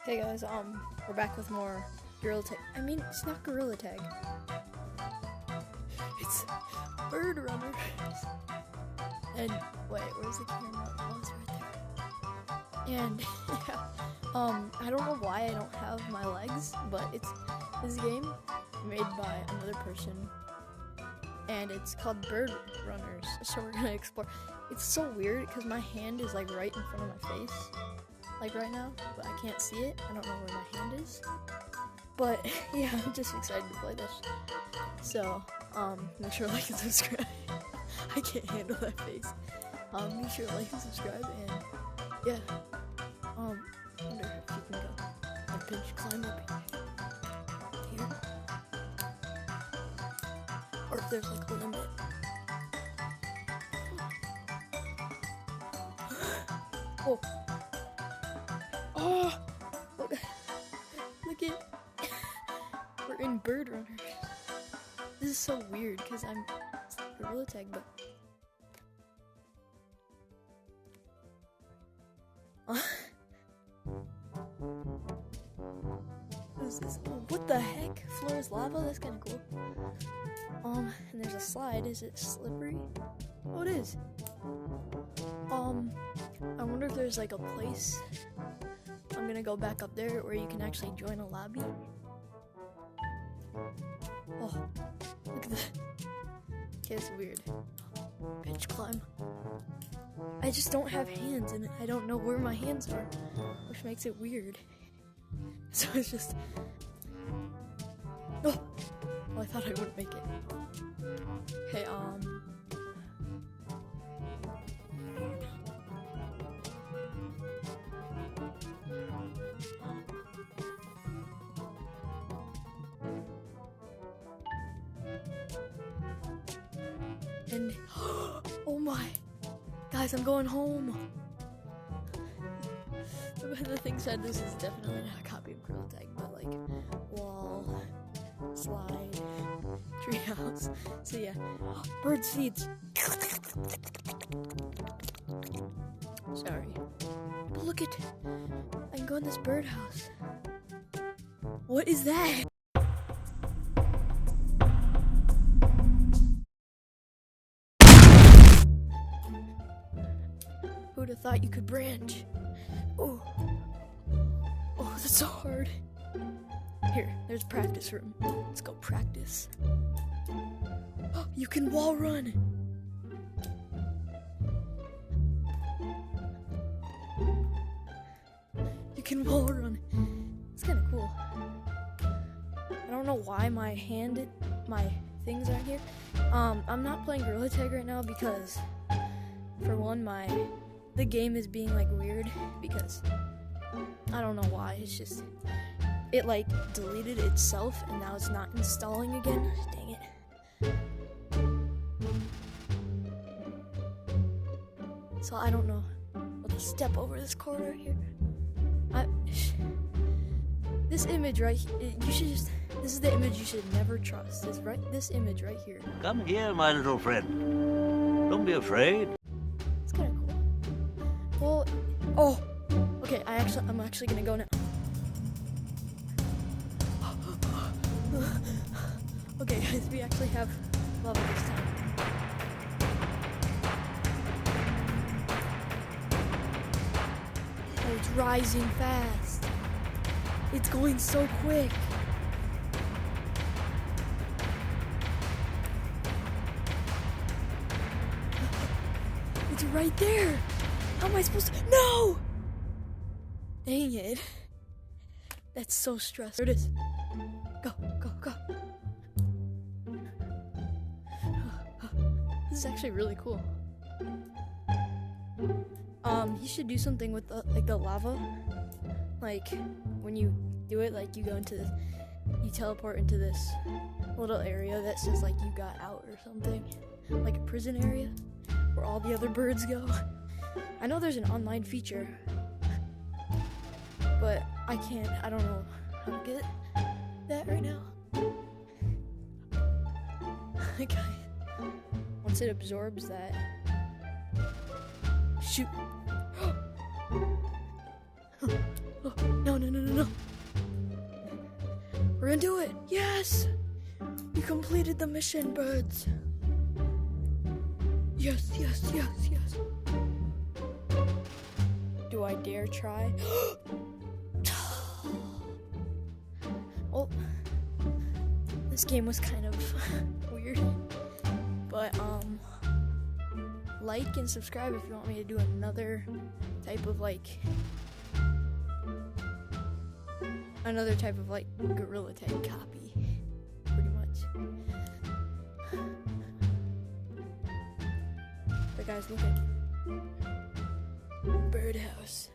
Hey guys, we're back with more Gorilla Tag. I mean, it's not Gorilla Tag. It's Bird Runner. And wait, where's the camera? Oh, it's right there. And yeah, I don't know why I don't have my legs, but it's this game made by another person, and it's called Bird Runners. So we're gonna explore. It's so weird because my hand is like right in front of my face. Like right now, but I can't see it. I don't know where my hand is. But yeah, I'm just excited to play this. So, make sure to like and subscribe. I can't handle that face. Make sure to like and subscribe, and yeah. I wonder if you can go and pinch climb up here. Or if there's like a limit. Oh. Oh! Look at we're in Bird Runner. This is so weird because I'm Gorilla Tag, but what is this? Oh, what the heck? Floor is lava? That's kind of cool. And there's a slide. Is it slippery? Oh, it is. I wonder if there's like a place. I'm gonna go back up there where you can actually join a lobby. Oh, look at that. Okay, it's weird. Pitch climb. I just don't have hands, and I don't know where my hands are, which makes it weird. So it's just... Oh! Well, I thought I wouldn't make it. Okay, and oh my, guys, I'm going home. The thing said this is definitely not a copy of Gorilla Tag, but like wall, slide, treehouse. So yeah, bird seeds. Sorry, but look at, I can go in this birdhouse. What is that? Who'd have thought you could branch? Oh, oh, that's so hard. Here, there's practice room. Let's go practice. Oh, you can wall run. You can wall run. It's kind of cool. I don't know why my things aren't here. I'm not playing Gorilla Tag right now because, for one, the game is being like weird because I don't know why. It's just it like deleted itself and now it's not installing again. Dang it. So I don't know. Let's step over this corridor here. This image right here, this is the image you should never trust. This image right here. Come here, my little friend. Don't be afraid. It's kind of cool. Well, oh, okay. I'm actually gonna go now. Okay, guys, we actually have lava this time. Oh, it's rising fast. It's going so quick. It's right there. How am I supposed to? No! Dang it. That's so stressful. There it is. Go, go, go. This is actually really cool. You should do something with the lava. Like, when you do it, like, you teleport into this little area that says, like, you got out or something. Like a prison area where all the other birds go. I know there's an online feature, but I don't know how to get that right now. Okay. Once it absorbs that, shoot. Oh, no, no, no, no, no. We're gonna do it. Yes! We completed the mission, birds. Yes, yes, yes, yes. Do I dare try? Well, this game was kind of weird. But, like and subscribe if you want me to do another type of Gorilla Tag copy, pretty much. But guys, look at birdhouse.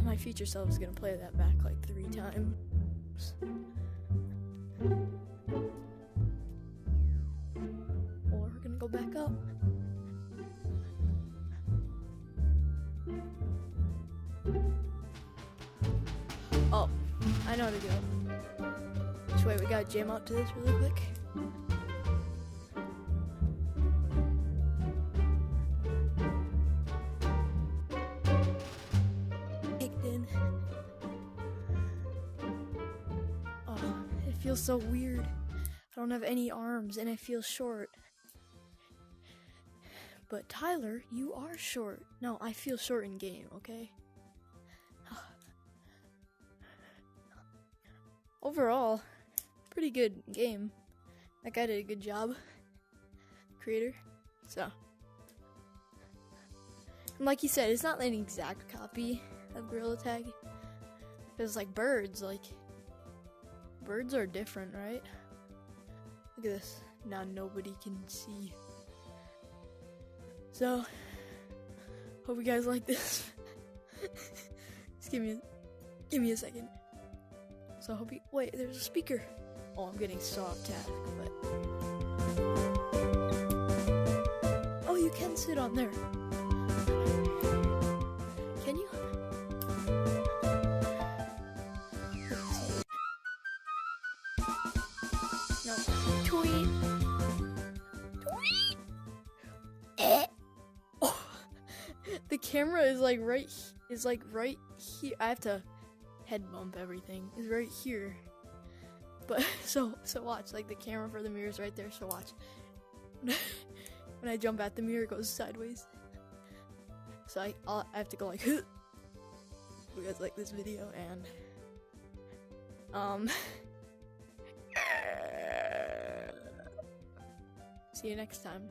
My future self is gonna play that back like 3 times. Or we're gonna go back up. Oh, I know how to do it. Just wait, we gotta jam out to this really quick. Kicked in. Oh, it feels so weird. I don't have any arms and I feel short. But Tyler, you are short. No, I feel short in game, okay? Overall, pretty good game. That guy did a good job. Creator. So. And like he said, it's not an exact copy of Gorilla Tag. Because like birds are different, right? Look at this. Now nobody can see. So, hope you guys like this. Just give me a second. So I hope you, wait, there's a speaker. Oh, I'm getting so off task, but. Oh, you can sit on there. Can you? No. Tweet. Tweet. Oh. The camera is like right here. I have to head bump everything. Is right here. But so watch, like the camera for the mirror is right there, so watch. When I jump at the mirror, it goes sideways. So I have to go like hoop. You guys like this video, and see you next time.